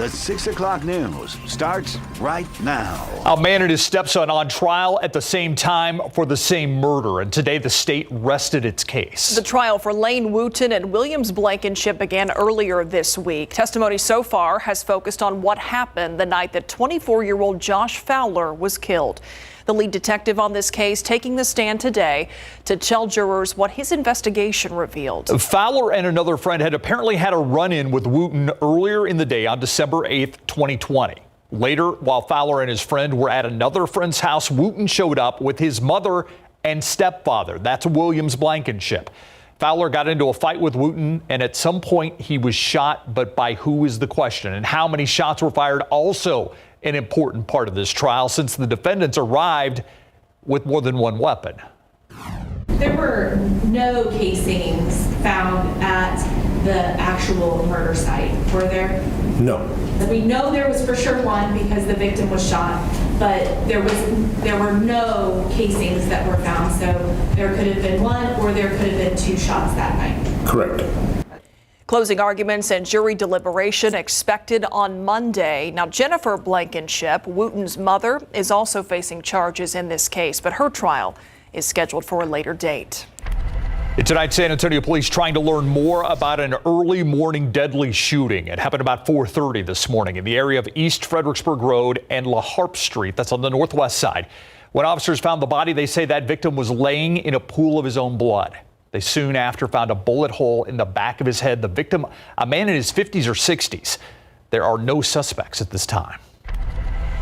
The 6 o'clock news starts right now. A man and his stepson on trial at the same time for the same murder, and today the state rested its case. The trial for Lane Wooten and Williams Blankenship began earlier this week. Testimony so far has focused on what happened the night that 24-year-old Josh Fowler was killed. The lead detective on this case taking the stand today to tell jurors what his investigation revealed. Fowler and another friend had apparently had a run-in with Wooten earlier in the day on December 8th, 2020. Later, while Fowler and his friend were at another friend's house, Wooten showed up with his mother and stepfather. That's Williams Blankenship. Fowler got into a fight with Wooten, and at some point he was shot, but by who is the question, and how many shots were fired also an important part of this trial, since the defendants arrived with more than one weapon. There were no casings found at the actual murder site, were there? No. We know there was for sure one because the victim was shot, but there were no casings that were found, so there could have been one or there could have been two shots that night. Correct. Closing arguments and jury deliberation expected on Monday. Now, Jennifer Blankenship, Wooten's mother, is also facing charges in this case, but her trial is scheduled for a later date. Tonight, San Antonio police trying to learn more about an early morning deadly shooting. It happened about 4:30 this morning in the area of East Fredericksburg Road and La Harpe Street. That's on the northwest side. When officers found the body, they say that victim was laying in a pool of his own blood. They soon after found a bullet hole in the back of his head. The victim, a man in his 50s or 60s. There are no suspects at this time.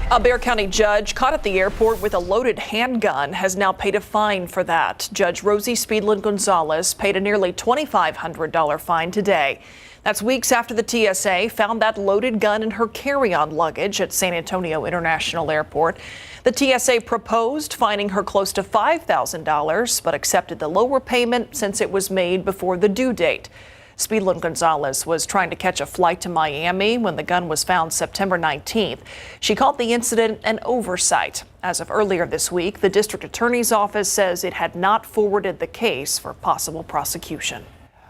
A Bexar County judge caught at the airport with a loaded handgun has now paid a fine for that. Judge Rosie Speedland Gonzalez paid a nearly $2,500 fine today. That's weeks after the TSA found that loaded gun in her carry-on luggage at San Antonio International Airport. The TSA proposed fining her close to $5,000, but accepted the lower payment since it was made before the due date. Speedland Gonzalez was trying to catch a flight to Miami when the gun was found September 19th. She called the incident an oversight. As of earlier this week, the district attorney's office says it had not forwarded the case for possible prosecution.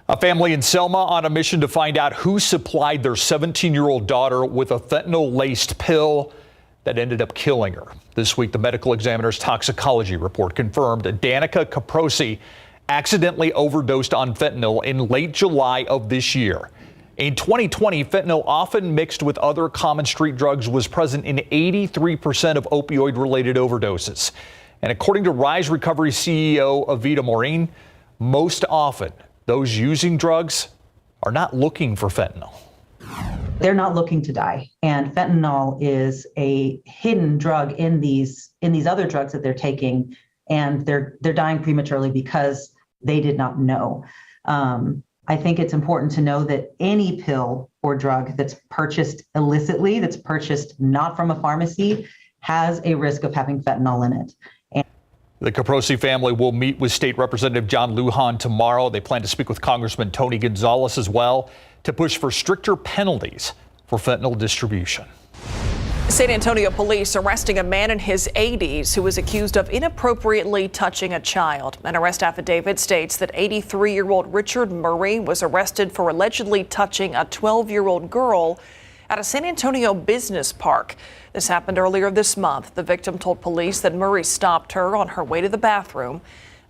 A family in Selma on a mission to find out who supplied their 17-year-old daughter with a fentanyl-laced pill that ended up killing her. This week, the medical examiner's toxicology report confirmed Danica Caprosi accidentally overdosed on fentanyl in late July of this year. In 2020, fentanyl, often mixed with other common street drugs, was present in 83% of opioid-related overdoses. And according to Rise Recovery CEO Avita Maureen, most often those using drugs are not looking for fentanyl. They're not looking to die. And fentanyl is a hidden drug in these other drugs that they're taking, and they're dying prematurely because they did not know. I think it's important to know that any pill or drug that's purchased illicitly, that's purchased not from a pharmacy, has a risk of having fentanyl in it. The Caprosi family will meet with State Representative John Lujan tomorrow. They plan to speak with Congressman Tony Gonzalez as well to push for stricter penalties for fentanyl distribution. San Antonio police arresting a man in his 80s who was accused of inappropriately touching a child. An arrest affidavit states that 83-year-old Richard Murray was arrested for allegedly touching a 12-year-old girl at a San Antonio business park. This happened earlier this month. The victim told police that Murray stopped her on her way to the bathroom.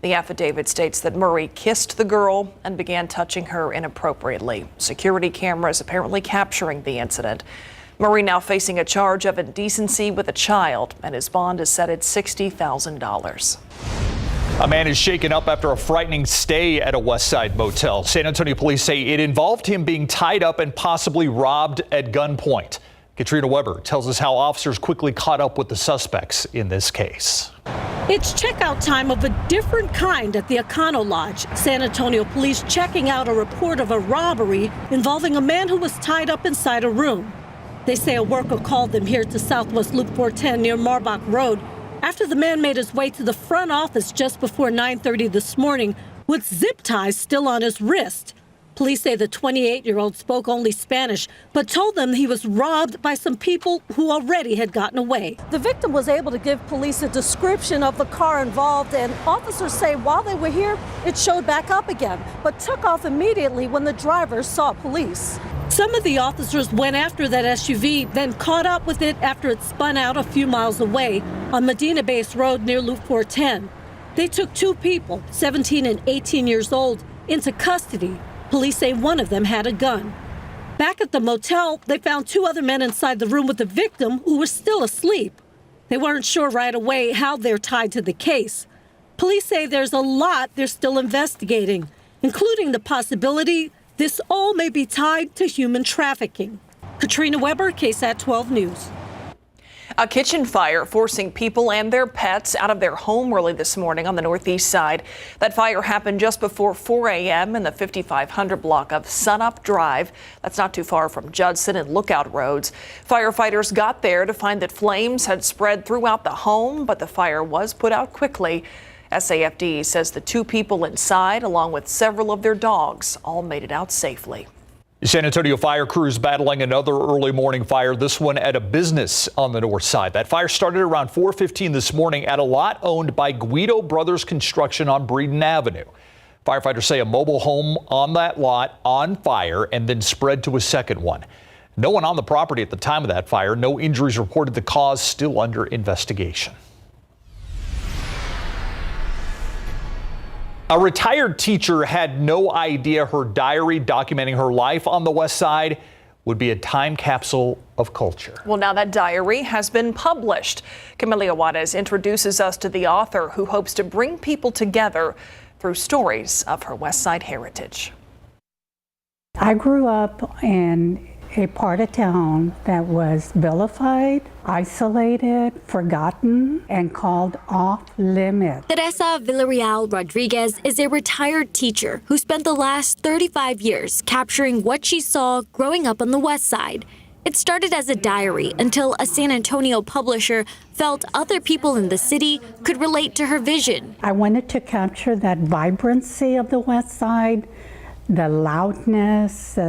The affidavit states that Murray kissed the girl and began touching her inappropriately. Security cameras apparently capturing the incident. Murray now facing a charge of indecency with a child, and his bond is set at $60,000. A man is shaken up after a frightening stay at a West Side motel. San Antonio police say it involved him being tied up and possibly robbed at gunpoint. Katrina Weber tells us how officers quickly caught up with the suspects in this case. It's checkout time of a different kind at the Econo Lodge. San Antonio police checking out a report of a robbery involving a man who was tied up inside a room. They say a worker called them here to Southwest Loop 410 near Marbach Road after the man made his way to the front office just before 9:30 this morning with zip ties still on his wrist. Police say the 28-year-old spoke only Spanish, but told them he was robbed by some people who already had gotten away. The victim was able to give police a description of the car involved, and officers say while they were here, it showed back up again, but took off immediately when the driver saw police. Some of the officers went after that SUV, then caught up with it after it spun out a few miles away on Medina Base Road near Loop 410. They took two people, 17 and 18 years old, into custody. Police say one of them had a gun. Back at the motel, they found two other men inside the room with the victim who was still asleep. They weren't sure right away how they're tied to the case. Police say there's a lot they're still investigating, including the possibility this all may be tied to human trafficking. Katrina Weber, KSAT 12 News. A kitchen fire forcing people and their pets out of their home early this morning on the northeast side. That fire happened just before 4 a.m. in the 5500 block of Sunup Drive. That's not too far from Judson and Lookout Roads. Firefighters got there to find that flames had spread throughout the home, but the fire was put out quickly. SAFD says the two people inside, along with several of their dogs, all made it out safely. San Antonio fire crews battling another early morning fire, this one at a business on the north side. That fire started around 4:15 this morning at a lot owned by Guido Brothers Construction on Breeden Avenue. Firefighters say a mobile home on that lot on fire and then spread to a second one. No one on the property at the time of that fire. No injuries reported. The cause still under investigation. A retired teacher had no idea her diary documenting her life on the west side would be a time capsule of culture. Well, now that diary has been published. Camelia Juarez introduces us to the author who hopes to bring people together through stories of her west side heritage. I grew up in a part of town that was vilified, isolated, forgotten, and called off limits. Teresa Villarreal Rodriguez is a retired teacher who spent the last 35 years capturing what she saw growing up on the west side. It started as a diary until a San Antonio publisher felt other people in the city could relate to her vision. I wanted to capture that vibrancy of the west side, the loudness,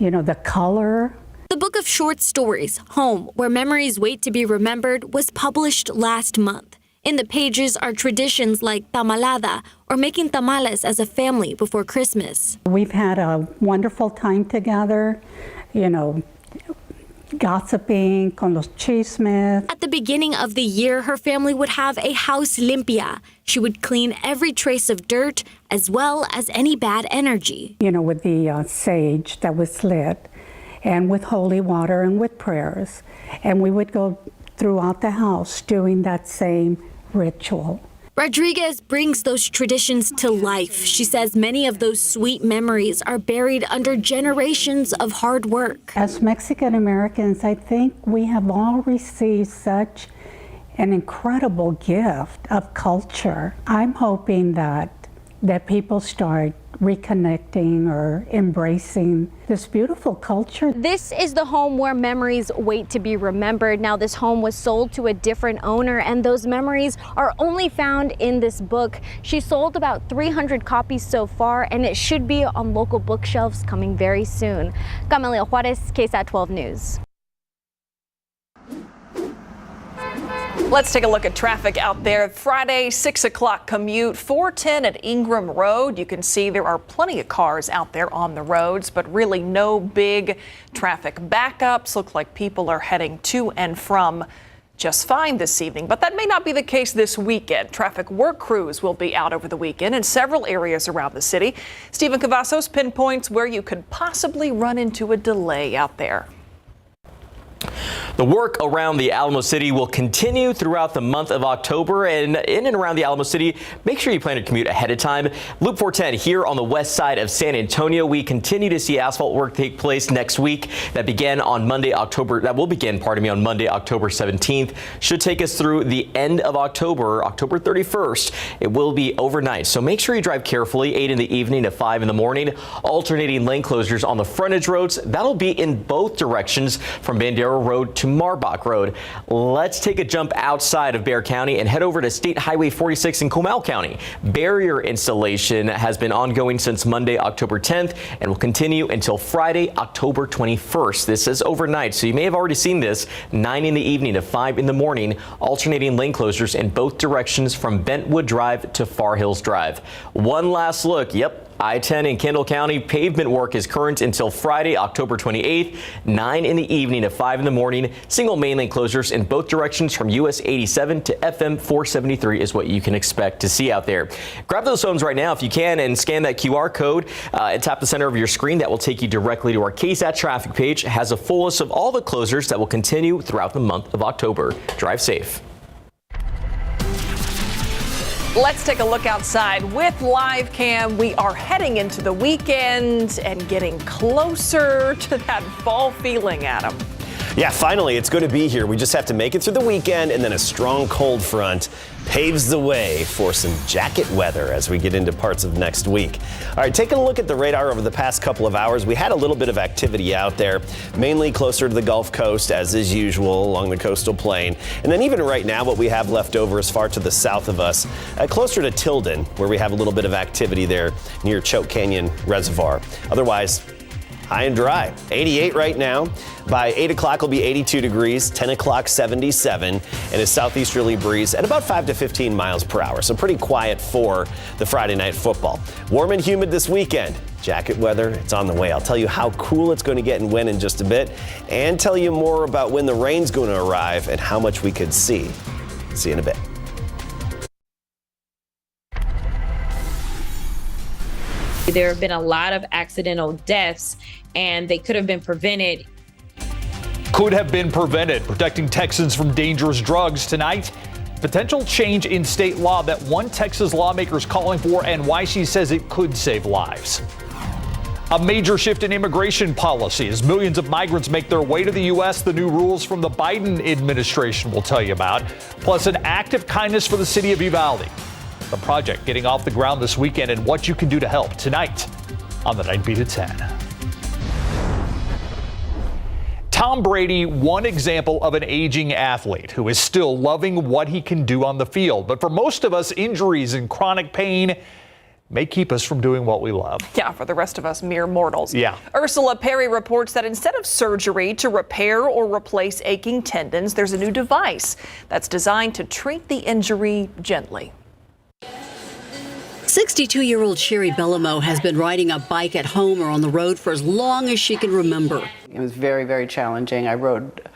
the color. The book of short stories, Home, Where Memories Wait to Be Remembered, was published last month. In the pages are traditions like tamalada, or making tamales as a family before Christmas. We've had a wonderful time together, gossiping con los chismes. At the beginning of the year, her family would have a house limpia. She would clean every trace of dirt as well as any bad energy. With the sage that was lit, and with holy water and with prayers. And we would go throughout the house doing that same ritual. Rodriguez brings those traditions to life. She says many of those sweet memories are buried under generations of hard work. As Mexican Americans, I think we have all received such an incredible gift of culture. I'm hoping that people start reconnecting or embracing this beautiful culture. This is the home where memories wait to be remembered. Now, this home was sold to a different owner, and those memories are only found in this book. She sold about 300 copies so far, and it should be on local bookshelves coming very soon. Camelia Juarez, KSAT 12 News. Let's take a look at traffic out there. Friday, 6 o'clock commute, 410 at Ingram Road. You can see there are plenty of cars out there on the roads, but really no big traffic backups. Look like people are heading to and from just fine this evening, but that may not be the case this weekend. Traffic work crews will be out over the weekend in several areas around the city. Stephen Cavazos pinpoints where you could possibly run into a delay out there. The work around the Alamo City will continue throughout the month of October, and in and around the Alamo City, make sure you plan to commute ahead of time. Loop 410 here on the west side of San Antonio. We continue to see asphalt work take place next week. That will begin on Monday, October 17th. Should take us through the end of October 31st. It will be overnight, so make sure you drive carefully, 8 in the evening to 5 in the morning. Alternating lane closures on the frontage roads. That'll be in both directions from Bandera Road to Marbach Road. Let's take a jump outside of Bexar County and head over to State Highway 46 in Comal County. Barrier installation has been ongoing since Monday, October 10th, and will continue until Friday, October 21st. This is overnight, so you may have already seen this. 9 in the evening to 5 in the morning. Alternating lane closures in both directions from Bentwood Drive to Far Hills Drive. One last look. Yep, I-10 in Kendall County, pavement work is current until Friday, October 28th, 9 in the evening to 5 in the morning. Single main lane closures in both directions from US 87 to FM 473 is what you can expect to see out there. Grab those phones right now if you can and scan that QR code and tap the center of your screen. That will take you directly to our KSAT traffic page. It has a full list of all the closures that will continue throughout the month of October. Drive safe. Let's take a look outside with live cam. We are heading into the weekend and getting closer to that fall feeling, Adam. Yeah, finally, it's going to be here. We just have to make it through the weekend, and then a strong cold front paves the way for some jacket weather as we get into parts of next week. All right, taking a look at the radar over the past couple of hours, we had a little bit of activity out there, mainly closer to the Gulf Coast, as is usual, along the coastal plain. And then even right now, what we have left over is far to the south of us, closer to Tilden, where we have a little bit of activity there near Choke Canyon Reservoir. Otherwise, high and dry. 88 right now. By 8 o'clock, it'll be 82 degrees, 10 o'clock, 77, and a southeasterly breeze at about 5 to 15 miles per hour. So pretty quiet for the Friday night football. Warm and humid this weekend. Jacket weather, it's on the way. I'll tell you how cool it's going to get and when in just a bit, and tell you more about when the rain's going to arrive and how much we could see. See you in a bit. There have been a lot of accidental deaths, and they could have been prevented. Could have been prevented. Protecting Texans from dangerous drugs tonight. Potential change in state law that one Texas lawmaker is calling for and why she says it could save lives. A major shift in immigration policy as millions of migrants make their way to the U.S. The new rules from the Biden administration we'll tell you about. Plus an act of kindness for the city of Uvalde. The project getting off the ground this weekend and what you can do to help tonight on the 9 to 10. Tom Brady, one example of an aging athlete who is still loving what he can do on the field. But for most of us, injuries and chronic pain may keep us from doing what we love. Yeah, for the rest of us mere mortals. Yeah. Ursula Perry reports that instead of surgery to repair or replace aching tendons, there's a new device that's designed to treat the injury gently. 62-year-old Sherry Bellamo has been riding a bike at home or on the road for as long as she can remember. It was very, very challenging. I rode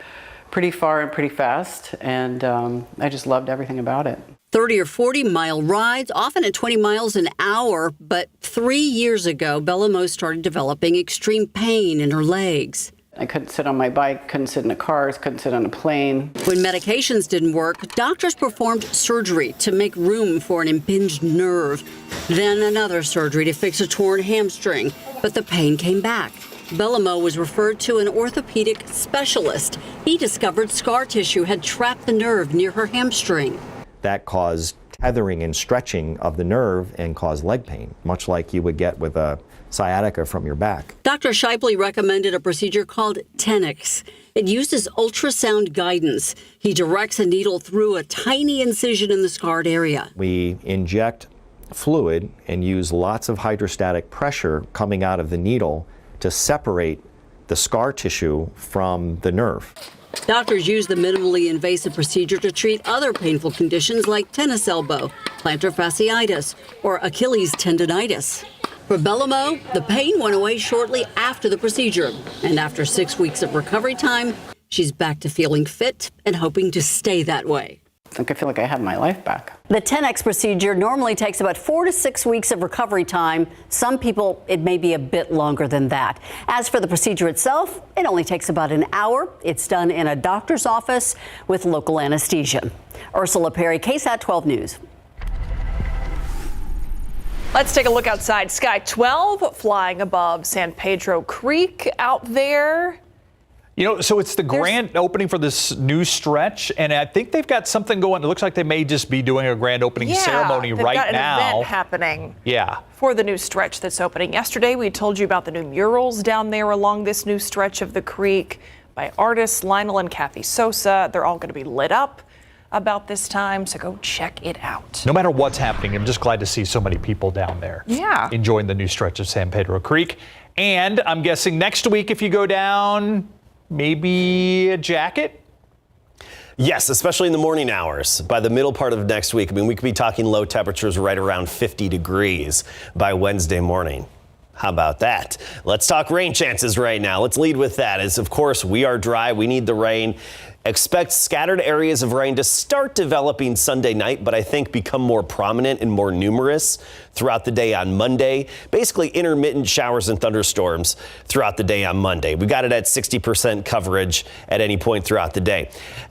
pretty far and pretty fast, and I just loved everything about it. 30 or 40-mile rides, often at 20 miles an hour. But 3 years ago, Bellamo started developing extreme pain in her legs. I couldn't sit on my bike, couldn't sit in a car, couldn't sit on a plane. When medications didn't work, doctors performed surgery to make room for an impinged nerve. Then another surgery to fix a torn hamstring, but the pain came back. Bellamo was referred to an orthopedic specialist. He discovered scar tissue had trapped the nerve near her hamstring. That caused tethering and stretching of the nerve and caused leg pain, much like you would get with a sciatica from your back. Dr. Shipley recommended a procedure called Tenix. It uses ultrasound guidance. He directs a needle through a tiny incision in the scarred area. We inject fluid and use lots of hydrostatic pressure coming out of the needle to separate the scar tissue from the nerve. Doctors use the minimally invasive procedure to treat other painful conditions like tennis elbow, plantar fasciitis, or Achilles tendonitis. For Bellamo, the pain went away shortly after the procedure. And after 6 weeks of recovery time, she's back to feeling fit and hoping to stay that way. I feel like I have my life back. The 10X procedure normally takes about 4 to 6 weeks of recovery time. Some people, it may be a bit longer than that. As for the procedure itself, it only takes about an hour. It's done in a doctor's office with local anesthesia. Ursula Perry, KSAT 12 News. Let's take a look outside. Sky 12 flying above San Pedro Creek out there. You know, so it's the grand opening for this new stretch, and I think they've got something going. It looks like they may just be doing a grand opening ceremony right now. They've got an event happening. Yeah. For the new stretch that's opening. Yesterday, we told you about the new murals down there along this new stretch of the creek by artists Lionel and Kathy Sosa. They're all going to be lit up about this time, so go check it out. No matter what's happening, I'm just glad to see so many people down there. Yeah. Enjoying the new stretch of San Pedro Creek. And I'm guessing next week, if you go down, maybe a jacket? Yes, especially in the morning hours. By the middle part of next week, I mean, we could be talking low temperatures right around 50 degrees by Wednesday morning. How about that? Let's talk rain chances right now. Let's lead with that. As of course, we are dry. We need the rain. Expect scattered areas of rain to start developing Sunday night, but I think become more prominent and more numerous throughout the day on Monday. Basically intermittent showers and thunderstorms throughout the day on Monday. We got it at 60% coverage at any point throughout the day.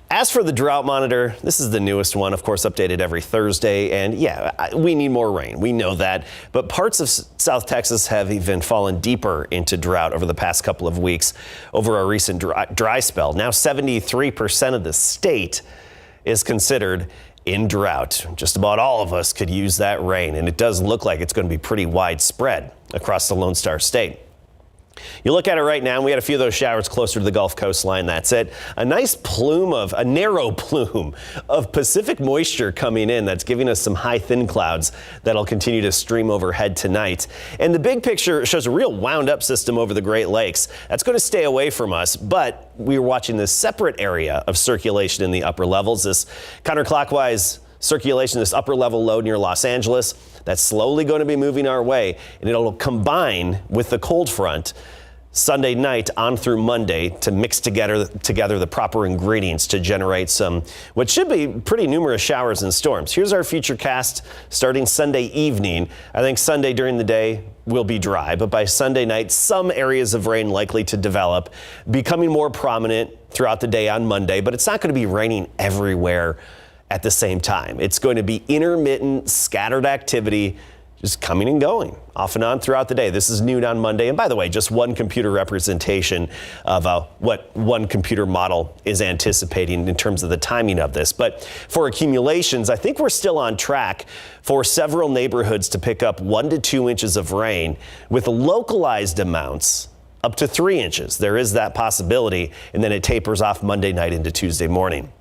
As for the drought monitor, this is the newest one, of course, updated every Thursday. And yeah, we need more rain. We know that. But parts of South Texas have even fallen deeper into drought over the past couple of weeks over a recent dry spell. Now 73% of the state is considered in drought. Just about all of us could use that rain. And it does look like it's going to be pretty widespread across the Lone Star State. You look at it right now, we had a few of those showers closer to the Gulf coastline. That's it. A narrow plume of Pacific moisture coming in. That's giving us some high thin clouds that'll continue to stream overhead tonight. And the big picture shows a real wound up system over the Great Lakes. That's going to stay away from us, but we were watching this separate area of circulation in the upper levels. This counterclockwise circulation, this upper level low near Los Angeles, that's slowly going to be moving our way, and it'll combine with the cold front Sunday night on through Monday to mix together the proper ingredients to generate some what should be pretty numerous showers and storms. Here's our futurecast starting Sunday evening. I think Sunday during the day will be dry, but by Sunday night, some areas of rain likely to develop, becoming more prominent throughout the day on Monday, but it's not going to be raining everywhere at the same time. It's going to be intermittent, scattered activity, just coming and going off and on throughout the day. This is noon on Monday. And by the way, just one computer representation of what one computer model is anticipating in terms of the timing of this. But for accumulations, I think we're still on track for several neighborhoods to pick up 1 to 2 inches of rain with localized amounts up to 3 inches. There is that possibility. And then it tapers off Monday night into Tuesday morning.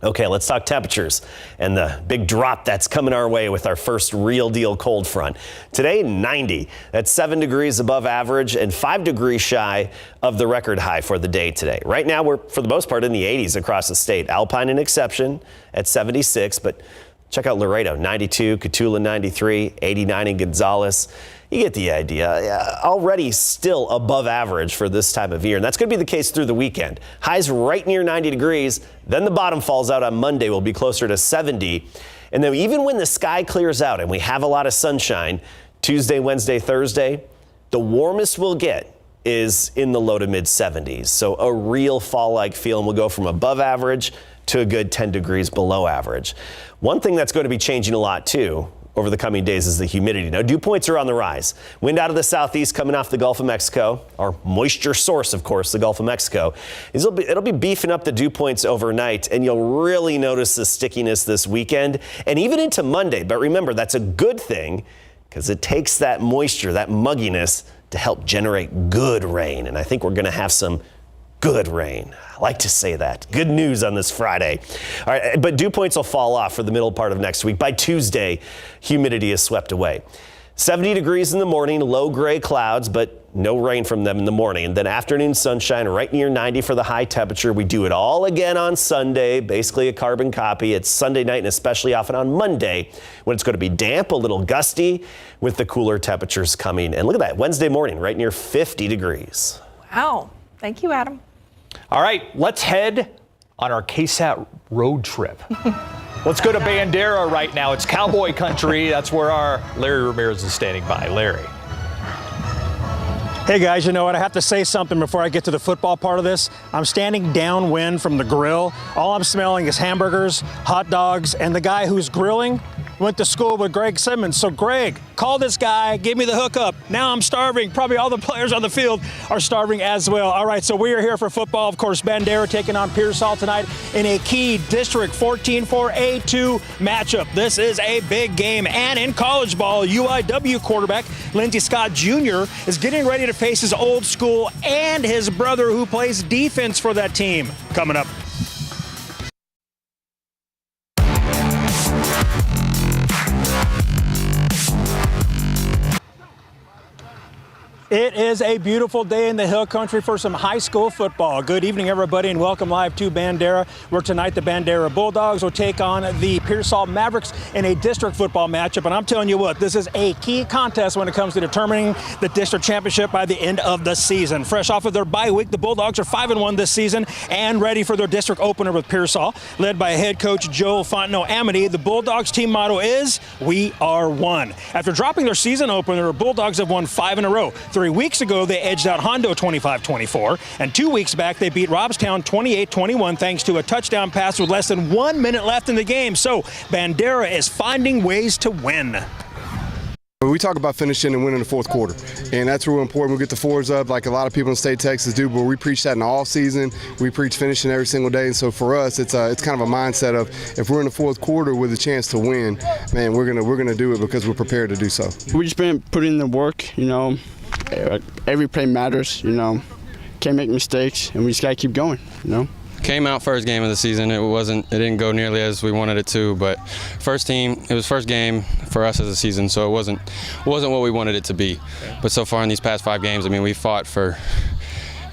Okay, let's talk temperatures and the big drop that's coming our way with our first real deal cold front. Today, 90. That's 7 degrees above average and 5 degrees shy of the record high for the day today. Right now, we're for the most part in the 80s across the state. Alpine an exception at 76, but check out Laredo, 92, Cotulla 93, 89 in Gonzales. You get the idea. Already still above average for this time of year. And that's going to be the case through the weekend. Highs right near 90 degrees. Then the bottom falls out on Monday. We'll be closer to 70. And then even when the sky clears out and we have a lot of sunshine, Tuesday, Wednesday, Thursday, the warmest we'll get is in the low to mid 70s. So a real fall-like feel, and we'll go from above average to a good 10 degrees below average. One thing that's going to be changing a lot too over the coming days is the humidity. Now, dew points are on the rise. Wind out of the southeast coming off the Gulf of Mexico. Our moisture source, of course, the Gulf of Mexico. It'll be beefing up the dew points overnight, and you'll really notice the stickiness this weekend and even into Monday. But remember, that's a good thing because it takes that moisture, that mugginess, to help generate good rain. And I think we're going to have some good rain. I like to say that. Good news on this Friday. All right, but dew points will fall off for the middle part of next week. By Tuesday, humidity is swept away. 70 degrees in the morning, low gray clouds, but no rain from them in the morning. And then afternoon sunshine right near 90 for the high temperature. We do it all again on Sunday, basically a carbon copy. It's Sunday night and especially often on Monday when it's going to be damp, a little gusty with the cooler temperatures coming. And look at that, Wednesday morning right near 50 degrees. Wow. Thank you, Adam. All right, let's head on our KSAT road trip. Let's go to Bandera right now. It's cowboy country. That's where our Larry Ramirez is standing by. Larry. Hey guys, you know what? I have to say something before I get to the football part of this. I'm standing downwind from the grill. All I'm smelling is hamburgers, hot dogs, and the guy who's grilling went to school with Greg Simmons. So Greg, call this guy, give me the hookup. Now I'm starving. Probably all the players on the field are starving as well. All right, so we are here for football. Of course, Bandera taking on Pearsall tonight in a key District 14-4A2 matchup. This is a big game. And in college ball, UIW quarterback Lindsey Scott Jr. is getting ready to face his old school and his brother who plays defense for that team. Coming up. It is a beautiful day in the Hill Country for some high school football. Good evening, everybody, and welcome live to Bandera, where tonight the Bandera Bulldogs will take on the Pearsall Mavericks in a district football matchup. And I'm telling you what, this is a key contest when it comes to determining the district championship by the end of the season. Fresh off of their bye week, the Bulldogs are 5-1 this season and ready for their district opener with Pearsall. Led by head coach Joel Fontenot-Amity, the Bulldogs team motto is, "We are one." After dropping their season opener, the Bulldogs have won 5 in a row. 3 weeks ago, they edged out Hondo 25-24, and 2 weeks back, they beat Robstown 28-21 thanks to a touchdown pass with less than 1 minute left in the game. So Bandera is finding ways to win. We talk about finishing and winning the fourth quarter, and that's real important. We get the fours up like a lot of people in the state of Texas do, but we preach that in all season. We preach finishing every single day, and so for us, it's kind of a mindset of if we're in the fourth quarter with a chance to win, man, we're gonna do it because we're prepared to do so. We just been putting in the work, you know. Every play matters, you know. Can't make mistakes, and we just gotta keep going, you know. Came out first game of the season. It didn't go nearly as we wanted it to, but it was first game for us as a season, so it wasn't what we wanted it to be. But so far in these past 5 games, I mean, we fought for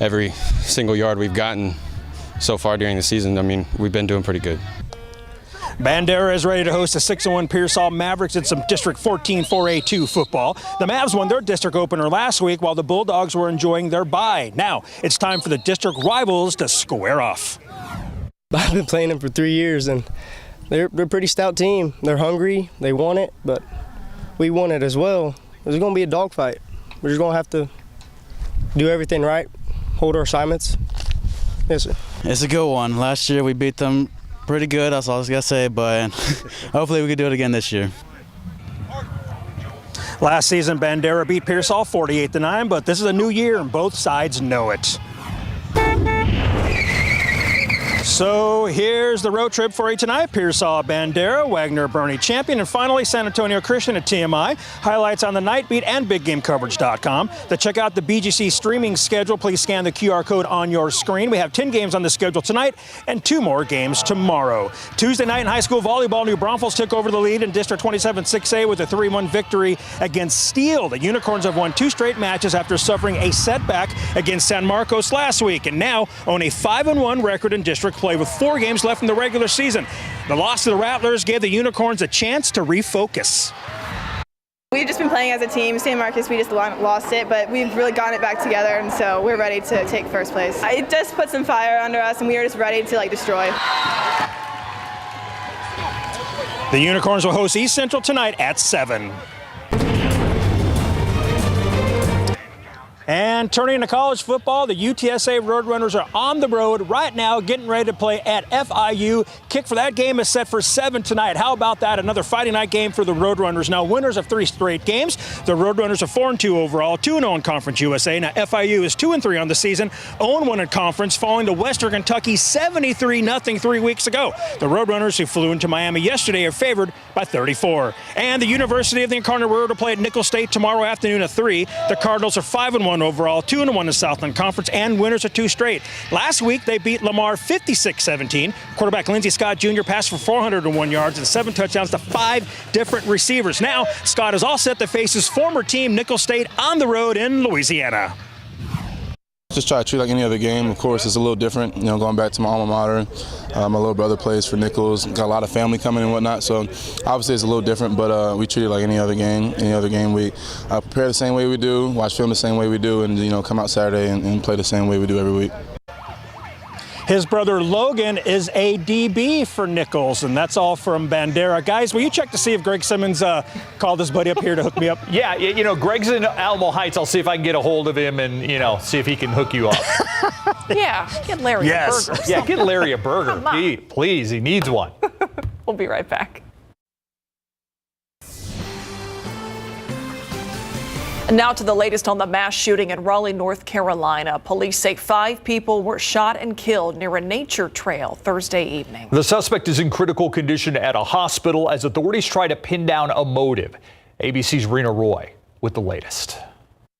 every single yard we've gotten so far during the season. I mean, we've been doing pretty good. Bandera is ready to host the 6-1 Pearsall Mavericks in some District 14 4A2 football. The Mavs won their district opener last week while the Bulldogs were enjoying their bye. Now it's time for the district rivals to square off. I've been playing them for 3 years, and they're a pretty stout team. They're hungry, they want it, but we want it as well. There's going to be a dogfight. We're just going to have to do everything right, hold our assignments. Yes, sir. It's a good one. Last year we beat them pretty good, that's all I was going to say, but hopefully we can do it again this year. Last season, Bandera beat Pearsall 48-9, but this is a new year and both sides know it. So here's the road trip for you tonight. Pearsall, Bandera, Wagner, Bernie Champion, and finally San Antonio Christian at TMI. Highlights on the Night Beat and BigGameCoverage.com. To check out the BGC streaming schedule, please scan the QR code on your screen. We have 10 games on the schedule tonight and 2 more games tomorrow. Tuesday night in high school volleyball, New Braunfels took over the lead in District 27 6A with a 3-1 victory against Steele. The Unicorns have won 2 straight matches after suffering a setback against San Marcos last week, and now own a 5-1 record in district play with 4 games left in the regular season. The loss to the Rattlers gave the Unicorns a chance to refocus. We've just been playing as a team. San Marcos, we just lost it, but we've really gotten it back together, and so we're ready to take first place. It just put some fire under us, and we are just ready to destroy. The Unicorns will host East Central tonight at 7. And turning to college football, the UTSA Roadrunners are on the road right now, getting ready to play at FIU. Kick for that game is set for 7 tonight. How about that? Another Friday night game for the Roadrunners. Now winners of 3 straight games. The Roadrunners are 4-2 overall, 2-0 in Conference USA. Now FIU is 2-3 on the season, 0-1 in conference, falling to Western Kentucky 73-0 3 weeks ago. The Roadrunners, who flew into Miami yesterday, are favored by 34. And the University of the Incarnate Word will play at Nicholls State tomorrow afternoon at 3. The Cardinals are 5-1 overall, 2-1 in Southland Conference, and winners are 2 straight. Last week, they beat Lamar 56-17. Quarterback Lindsey Scott Jr. passed for 401 yards and 7 touchdowns to 5 different receivers. Now, Scott is all set to face his former team, Nicholls State, on the road in Louisiana. Just try to treat it like any other game. Of course, it's a little different, going back to my alma mater. My little brother plays for Nicholls. Got a lot of family coming and whatnot, so obviously it's a little different, but we treat it like any other game. Any other game, we prepare the same way we do, watch film the same way we do, and come out Saturday and play the same way we do every week. His brother Logan is a DB for Nicholls, and that's all from Bandera. Guys, will you check to see if Greg Simmons called his buddy up here to hook me up? Yeah, Greg's in Alamo Heights. I'll see if I can get a hold of him and, see if he can hook you up. Yeah, get Larry a burger. Yeah, get Larry a burger. Please, he needs one. We'll be right back. And now to the latest on the mass shooting in Raleigh, North Carolina. Police say 5 people were shot and killed near a nature trail Thursday evening. The suspect is in critical condition at a hospital as authorities try to pin down a motive. ABC's Rena Roy with the latest.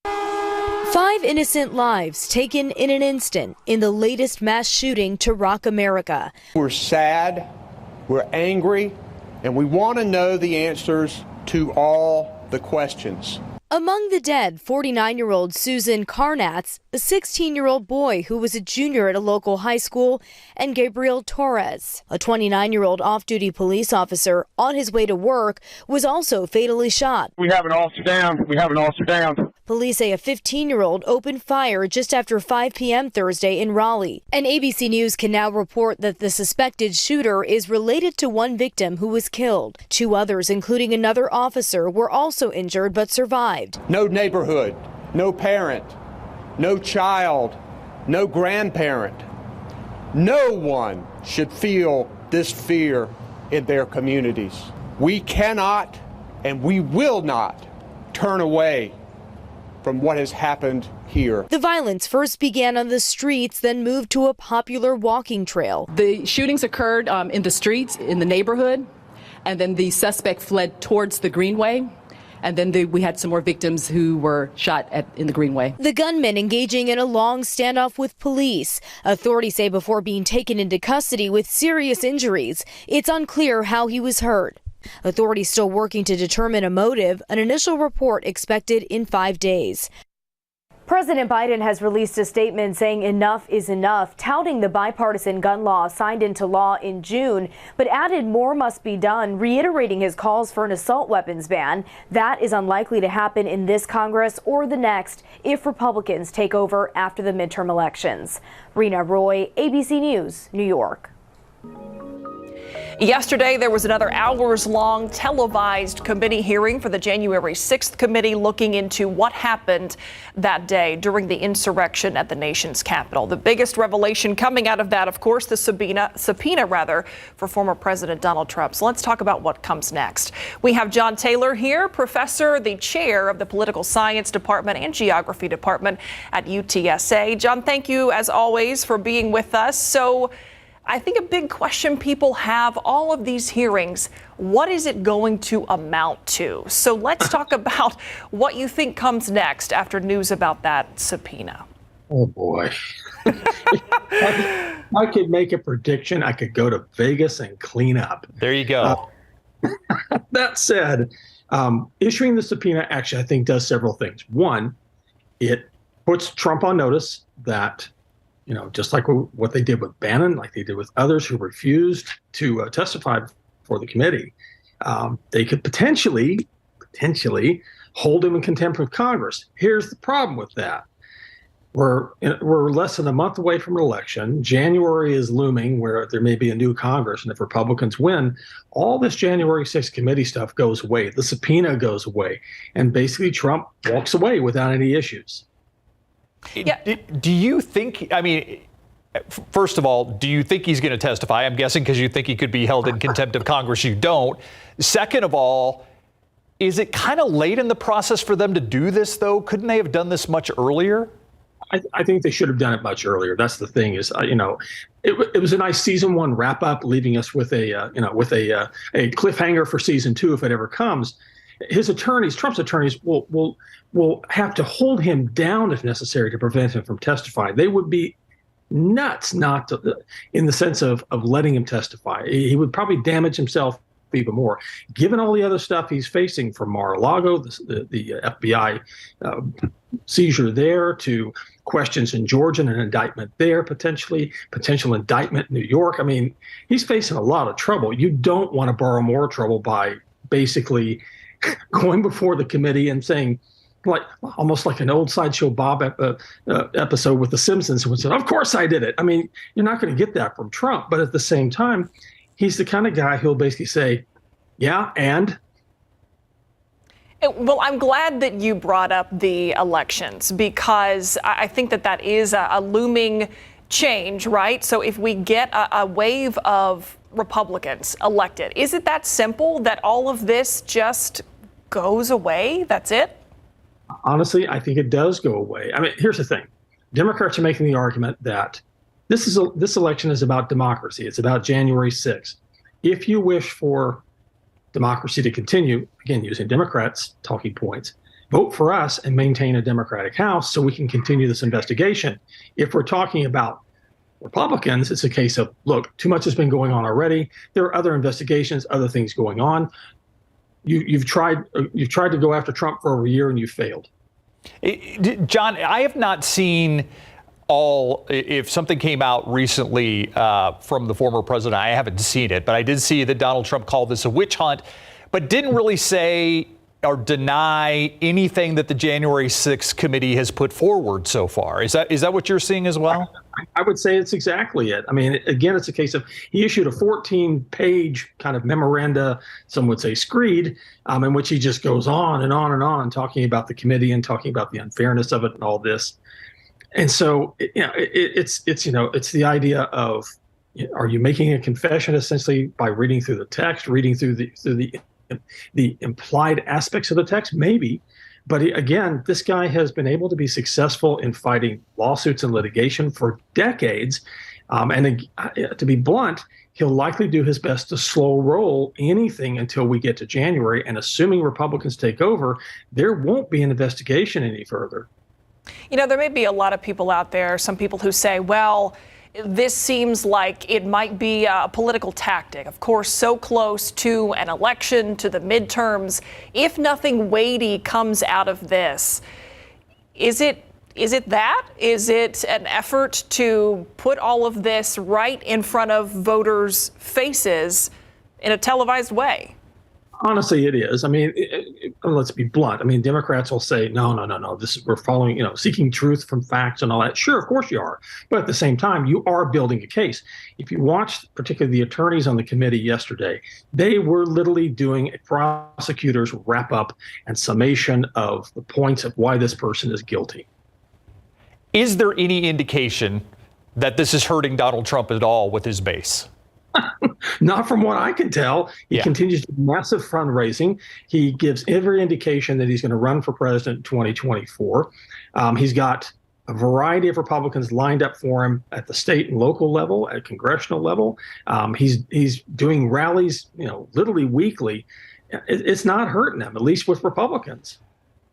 5 innocent lives taken in an instant in the latest mass shooting to rock America. We're sad, we're angry, and we want to know the answers to all the questions. Among the dead, 49-year-old Susan Karnatz, a 16-year-old boy who was a junior at a local high school, and Gabriel Torres, a 29-year-old off-duty police officer on his way to work, was also fatally shot. We have an officer down. We have an officer down. Police say a 15-year-old opened fire just after 5 p.m. Thursday in Raleigh. And ABC News can now report that the suspected shooter is related to one victim who was killed. 2 others, including another officer, were also injured but survived. No neighborhood, no parent, no child, no grandparent. No one should feel this fear in their communities. We cannot and we will not turn away from what has happened here. The violence first began on the streets, then moved to a popular walking trail. The shootings occurred in the streets, in the neighborhood, and then the suspect fled towards the Greenway. And then we had some more victims who were shot in the Greenway. The gunman engaging in a long standoff with police. Authorities say before being taken into custody with serious injuries, it's unclear how he was hurt. Authorities still working to determine a motive, an initial report expected in 5 days. President Biden has released a statement saying enough is enough, touting the bipartisan gun law signed into law in June, but added more must be done, reiterating his calls for an assault weapons ban. That is unlikely to happen in this Congress or the next if Republicans take over after the midterm elections. Rena Roy, ABC News, New York. Yesterday, there was another hours-long televised committee hearing for the January 6th committee looking into what happened that day during the insurrection at the nation's capital. The biggest revelation coming out of that, of course, the subpoena for former President Donald Trump. So let's talk about what comes next. We have John Taylor here, professor, the chair of the Political Science Department and Geography Department at UTSA. John, thank you, as always, for being with us. So I think a big question people have, all of these hearings, what is it going to amount to? So let's talk about what you think comes next after news about that subpoena. Oh, boy. I could make a prediction. I could go to Vegas and clean up. There you go. That said, issuing the subpoena actually, I think, does several things. One, it puts Trump on notice that, just like what they did with Bannon, like they did with others who refused to testify before the committee, they could potentially hold him in contempt of Congress. Here's the problem with that. We're less than a month away from an election. January is looming where there may be a new Congress. And if Republicans win, all this January 6th committee stuff goes away. The subpoena goes away. And basically Trump walks away without any issues. Yeah. Do you think, first of all, do you think he's going to testify? I'm guessing because you think he could be held in contempt of Congress. You don't. Second of all, is it kind of late in the process for them to do this, though? Couldn't they have done this much earlier? I think they should have done it much earlier. That's the thing is, it was a nice season 1 wrap up, leaving us with a cliffhanger for season 2 if it ever comes. His attorneys, Trump's attorneys, will have to hold him down if necessary to prevent him from testifying. They would be nuts not to, in the sense of letting him testify. He would probably damage himself even more, given all the other stuff he's facing from Mar-a-Lago, the FBI seizure there, to questions in Georgia and an indictment there, potential indictment in New York. He's facing a lot of trouble. You don't want to borrow more trouble by basically going before the committee and saying, almost like an old Sideshow Bob episode with The Simpsons, who said, "Of course I did it." You're not going to get that from Trump, but at the same time, he's the kind of guy who'll basically say, "Yeah, and." Well, I'm glad that you brought up the elections, because I think that is a looming change, right? So if we get a wave of Republicans elected, is it that simple that all of this just goes away? That's it? Honestly, I think it does go away. Here's the thing. Democrats are making the argument that this election is about democracy. It's about January 6th. If you wish for democracy to continue, again, using Democrats' talking points, vote for us and maintain a Democratic House so we can continue this investigation. If we're talking about Republicans, it's a case of, look, too much has been going on already. There are other investigations, other things going on. you've tried to go after Trump for over a year and you failed. John, I have not seen if something came out recently from the former president, I haven't seen it, but I did see that Donald Trump called this a witch hunt, but didn't really say or deny anything that the January 6th committee has put forward so far. Is that what you're seeing as well? I would say it's exactly it. I mean, again, it's a case of he issued a 14-page kind of memoranda, some would say screed, in which he just goes on and on and on talking about the committee and talking about the unfairness of it and all this. And so, it's the idea of, are you making a confession essentially by reading through the text, reading through the implied aspects of the text? Maybe. But again, this guy has been able to be successful in fighting lawsuits and litigation for decades. And to be blunt, he'll likely do his best to slow roll anything until we get to January. And assuming Republicans take over, there won't be an investigation any further. There may be a lot of people out there, some people who say, well, this seems like it might be a political tactic. Of course, so close to an election, to the midterms. If nothing weighty comes out of this, is it that? Is it an effort to put all of this right in front of voters' faces in a televised way? Honestly, it is. I mean, let's be blunt. I mean, Democrats will say, no, we're following, seeking truth from facts and all that. Sure, of course you are. But at the same time, you are building a case. If you watched particularly the attorneys on the committee yesterday, they were literally doing a prosecutor's wrap up and summation of the points of why this person is guilty. Is there any indication that this is hurting Donald Trump at all with his base? Not from what I can tell. He continues to do massive fundraising. He gives every indication that he's going to run for president in 2024. He's got a variety of Republicans lined up for him at the state and local level, at congressional level. He's doing rallies, literally weekly. It's not hurting him, at least with Republicans.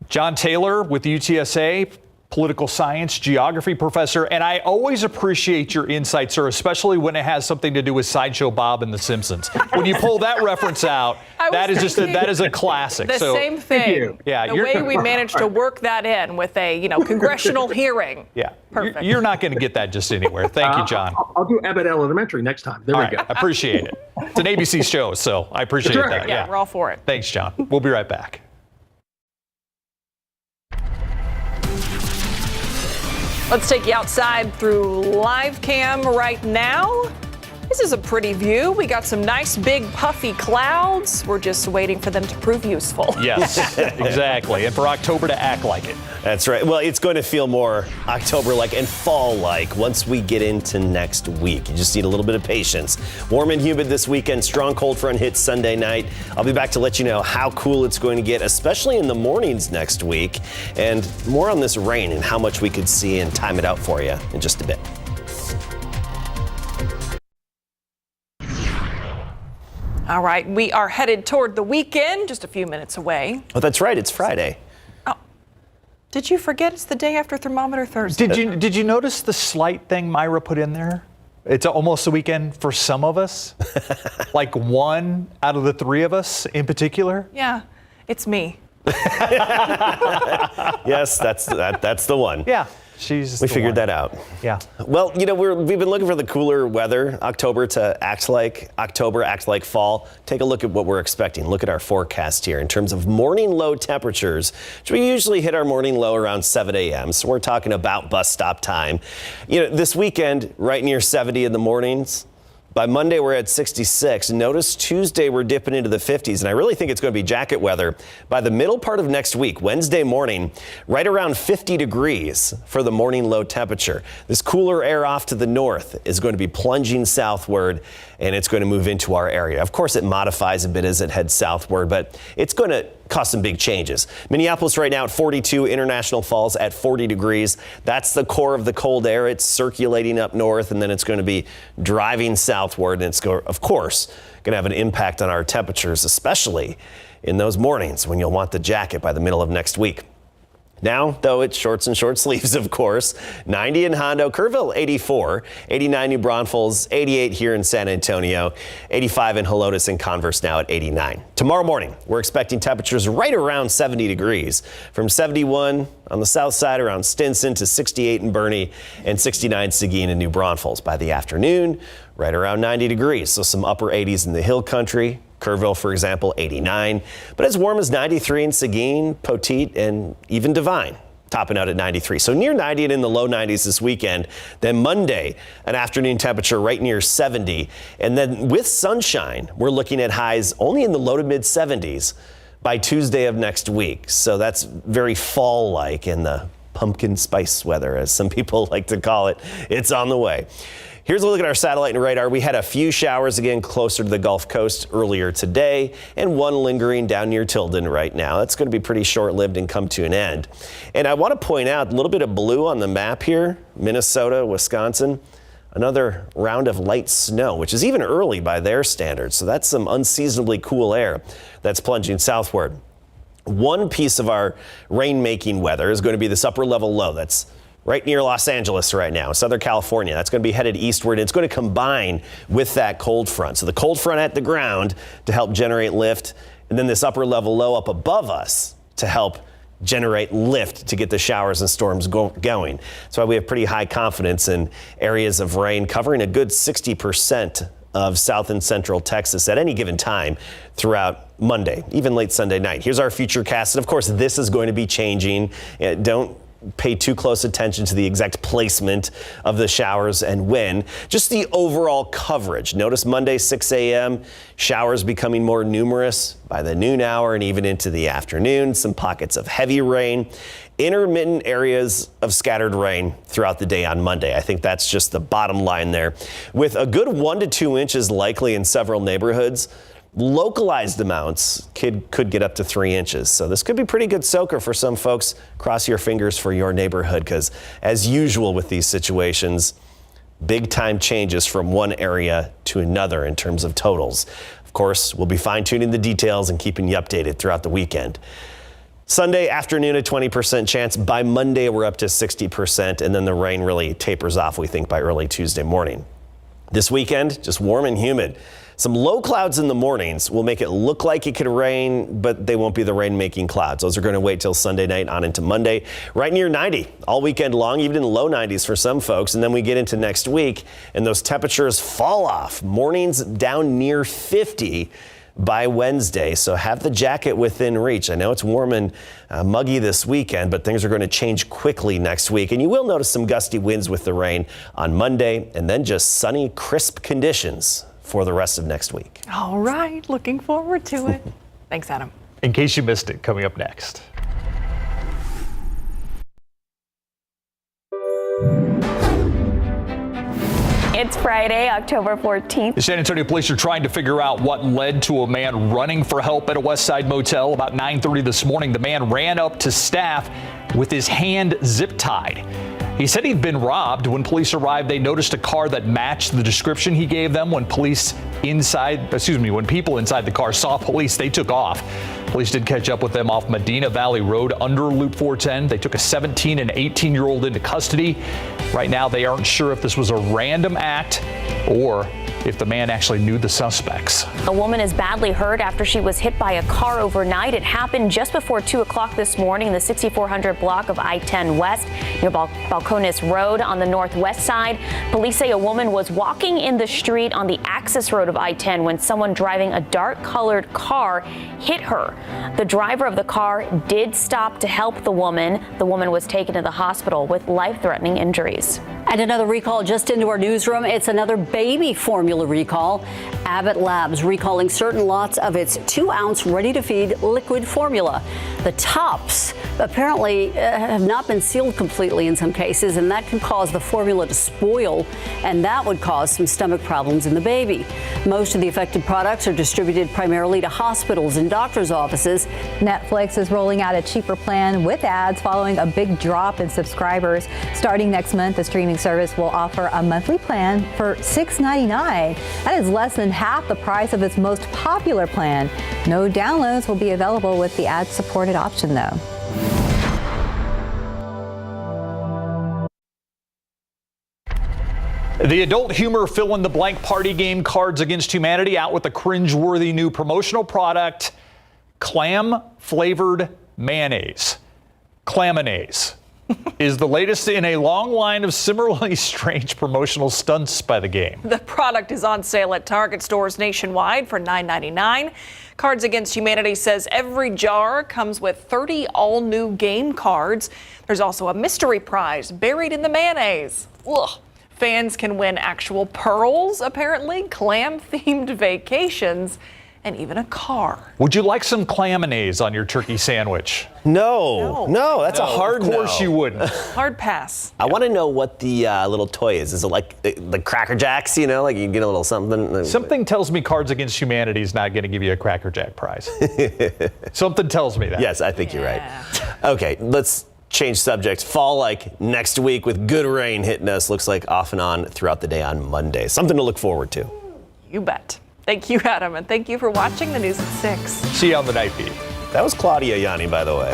John Taylor with UTSA, political science, geography professor, and I always appreciate your insights, sir, especially when it has something to do with Sideshow Bob and The Simpsons. When you pull that reference out, that is a classic. The same thing. Yeah, the way we managed to work that in with a congressional hearing. Yeah, perfect. You're not going to get that just anywhere. Thank you, John. I'll do Abbott Elementary next time. There we go. I appreciate it. It's an ABC show, so I appreciate that. Yeah, we're all for it. Thanks, John. We'll be right back. Let's take you outside through live cam right now. This is a pretty view. We got some nice big puffy clouds. We're just waiting for them to prove useful. Yes, exactly. And for October to act like it. That's right. Well, it's going to feel more October-like and fall-like once we get into next week. You just need a little bit of patience. Warm and humid this weekend. Strong cold front hits Sunday night. I'll be back to let you know how cool it's going to get, especially in the mornings next week. And more on this rain and how much we could see and time it out for you in just a bit. All right, we are headed toward the weekend, just a few minutes away. Oh, that's right. It's Friday. Oh, did you forget it's the day after Thermometer Thursday? Did you notice the slight thing Myra put in there? It's almost the weekend for some of us, like one out of the three of us in particular. Yeah, it's me. Yes, that's the one. Yeah. We figured that out. Yeah. Well, we've been looking for the cooler weather, October to act like fall. Take a look at what we're expecting. Look at our forecast here in terms of morning low temperatures, which we usually hit our morning low around 7 a.m. So we're talking about bus stop time. This weekend, right near 70 in the mornings. By Monday, we're at 66. Notice Tuesday, we're dipping into the 50s, and I really think it's going to be jacket weather. By the middle part of next week, Wednesday morning, right around 50 degrees for the morning low temperature. This cooler air off to the north is going to be plunging southward, and it's going to move into our area. Of course, it modifies a bit as it heads southward, but it's going to cause some big changes. Minneapolis right now at 42, International Falls at 40 degrees. That's the core of the cold air. It's circulating up north, and then it's going to be driving southward, and it's, of course, going to have an impact on our temperatures, especially in those mornings when you'll want the jacket by the middle of next week. Now, though, it's shorts and short sleeves, of course. 90 in Hondo, Kerrville 84, 89 New Braunfels, 88 here in San Antonio, 85 in Helotes and Converse now at 89. Tomorrow morning, we're expecting temperatures right around 70 degrees, from 71 on the south side around Stinson to 68 in Bernie and 69 Seguin and New Braunfels. By the afternoon, right around 90 degrees, so some upper 80s in the hill country. Kerrville, for example, 89, but as warm as 93 in Seguin, Poteet, and even Devine, topping out at 93. So near 90 and in the low 90s this weekend. Then Monday, an afternoon temperature right near 70. And then with sunshine, we're looking at highs only in the low to mid 70s by Tuesday of next week. So that's very fall-like in the pumpkin spice weather, as some people like to call it. It's on the way. Here's a look at our satellite and radar. We had a few showers again closer to the Gulf Coast earlier today, and one lingering down near Tilden right now. That's going to be pretty short-lived and come to an end. And I want to point out a little bit of blue on the map here, Minnesota, Wisconsin. Another round of light snow, which is even early by their standards. So that's some unseasonably cool air that's plunging southward. One piece of our rain-making weather is going to be this upper-level low that's right near Los Angeles right now, Southern California. That's going to be headed eastward. It's going to combine with that cold front. So the cold front at the ground to help generate lift, and then this upper level low up above us to help generate lift to get the showers and storms going. That's why we have pretty high confidence in areas of rain covering a good 60% of south and central Texas at any given time throughout Monday, even late Sunday night. Here's our future cast. And of course, this is going to be changing. Don't pay too close attention to the exact placement of the showers and when. Just the overall coverage. Notice Monday, 6 a.m., showers becoming more numerous by the noon hour and even into the afternoon. Some pockets of heavy rain. Intermittent areas of scattered rain throughout the day on Monday. I think that's just the bottom line there. With a good 1 to 2 inches likely in several neighborhoods. Localized amounts could get up to 3 inches. So this could be pretty good soaker for some folks. Cross your fingers for your neighborhood, because as usual with these situations, big time changes from one area to another in terms of totals. Of course, we'll be fine-tuning the details and keeping you updated throughout the weekend. Sunday afternoon, a 20% chance. By Monday, we're up to 60%, and then the rain really tapers off, we think, by early Tuesday morning. This weekend, just warm and humid. Some low clouds in the mornings will make it look like it could rain, but they won't be the rain-making clouds. Those are going to wait till Sunday night on into Monday. Right near 90 all weekend long, even in the low 90s for some folks. And then we get into next week, and those temperatures fall off. Mornings down near 50 by Wednesday, so have the jacket within reach. I know it's warm and muggy this weekend, but things are going to change quickly next week. And you will notice some gusty winds with the rain on Monday, and then just sunny, crisp conditions for the rest of next week. All right, looking forward to it. Thanks, Adam. In case you missed it, coming up next. It's Friday, October 14th. The San Antonio police are trying to figure out what led to a man running for help at a West Side motel. About 9:30 this morning, the man ran up to staff with his hand zip-tied. He said he'd been robbed. When police arrived, they noticed a car that matched the description he gave them. When people inside the car saw police, they took off. Police did catch up with them off Medina Valley Road under Loop 410. They took a 17 and 18-year-old into custody. Right now, they aren't sure if this was a random act or if the man actually knew the suspects. A woman is badly hurt after she was hit by a car overnight. It happened just before 2 o'clock this morning in the 6400 block of I-10 West near Balcones Road on the northwest side. Police say a woman was walking in the street on the access road of I-10 when someone driving a dark-colored car hit her. The driver of the car did stop to help the woman. The woman was taken to the hospital with life-threatening injuries. And another recall just into our newsroom. It's another baby formula recall. Abbott Labs recalling certain lots of its 2-ounce ready-to-feed liquid formula. The tops apparently have not been sealed completely in some cases, and that can cause the formula to spoil, and that would cause some stomach problems in the baby. Most of the affected products are distributed primarily to hospitals and doctors' offices. Netflix is rolling out a cheaper plan with ads following a big drop in subscribers. Starting next month, the streaming service will offer a monthly plan for $6.99. That is less than half the price of its most popular plan. No downloads will be available with the ad-supported option, though. The adult humor fill-in-the-blank party game Cards Against Humanity out with a cringe-worthy new promotional product, clam-flavored mayonnaise. Claminaise is the latest in a long line of similarly strange promotional stunts by the game. The product is on sale at Target stores nationwide for $9.99. Cards Against Humanity says every jar comes with 30 all-new game cards. There's also a mystery prize buried in the mayonnaise. Ugh. Fans can win actual pearls, apparently, clam-themed vacations, and even a car. Would you like some claminaise on your turkey sandwich? No, that's a hard no. Of course you wouldn't. Hard pass. I want to know what the little toy is. Is it like the Cracker Jacks, you know, like you get a little something? Something tells me Cards Against Humanity is not going to give you a Cracker Jack prize. Something tells me that. Yes, I think you're right. Okay, let's change subject. Fall like next week with good rain hitting us. Looks like off and on throughout the day on Monday. Something to look forward to. You bet. Thank you, Adam, and thank you for watching the news at 6. See you on the night beat. That was Claudia Yanni, by the way.